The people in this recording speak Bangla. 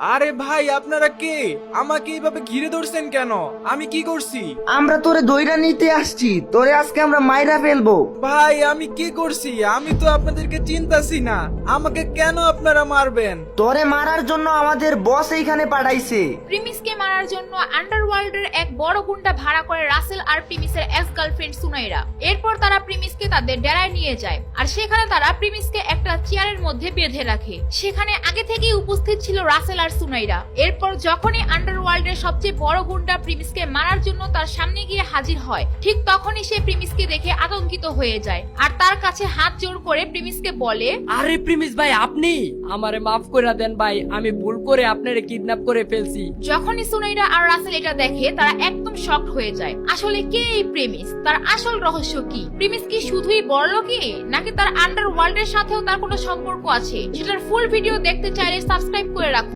আরে ভাই আপনারা কে? আমাকে এইভাবে ঘিরে ধরছেন কেন? আমি কি করছি? আমরা তোরে দইরা নিতে আসছি, তোরে আজকে আমরা মাইরা ফেলবো। ভাই আমি কি করছি? আমি তো আপনাদেরকে চিনতাছি না, আমাকে কেন আপনারা মারবেন? তোরে মারার জন্য আমাদের বস এইখানে পাঠাইছে। প্রিমিসকে মারার জন্য আন্ডারওয়ার্ল্ডের এক বড় গুন্ডা ভাড়া করে রাসেল আর প্রিমিসের এক্স গার্লফ্রেন্ড সুনাইরা। এরপর তারা প্রিমিসকে তাদের ডেরায় নিয়ে যায় আর সেখানে তারা প্রিমিসকে একটা চেয়ারের মধ্যে বেঁধে রাখে। সেখানে আগে থেকেই উপস্থিত ছিল রাসেল আর সুনাইরা। এরপর যখনই আন্ডারওয়ার্ল্ডের সবচেয়ে বড় গুন্ডা প্রিমিসকে মারার জন্য তার সামনে গিয়ে হাজির হয়, ঠিক তখনই সে প্রিমিসকে দেখে আতঙ্কিত হয়ে যায় আর তার কাছে হাত জোড় করে প্রিমিসকে বলে, আরে প্রিমিস ভাই, আপনি আমারে মাফ করে দেন ভাই, আমি ভুল করে আপনারে কিডন্যাপ করে ফেলছি। যখনই সুনাইরা আর রাসেল এটা দেখে তারা একদম শকড হয়ে যায়। আসলে কে এই প্রেমিস? তার আসল রহস্য কি? প্রেমিস কি শুধুই বড়লোকই, নাকি তার আন্ডারওয়ার্ল্ডের সাথেও তার কোনো সম্পর্ক আছে? সেটার ফুল ভিডিও দেখতে চাইলে সাবস্ক্রাইব করে রাখুন।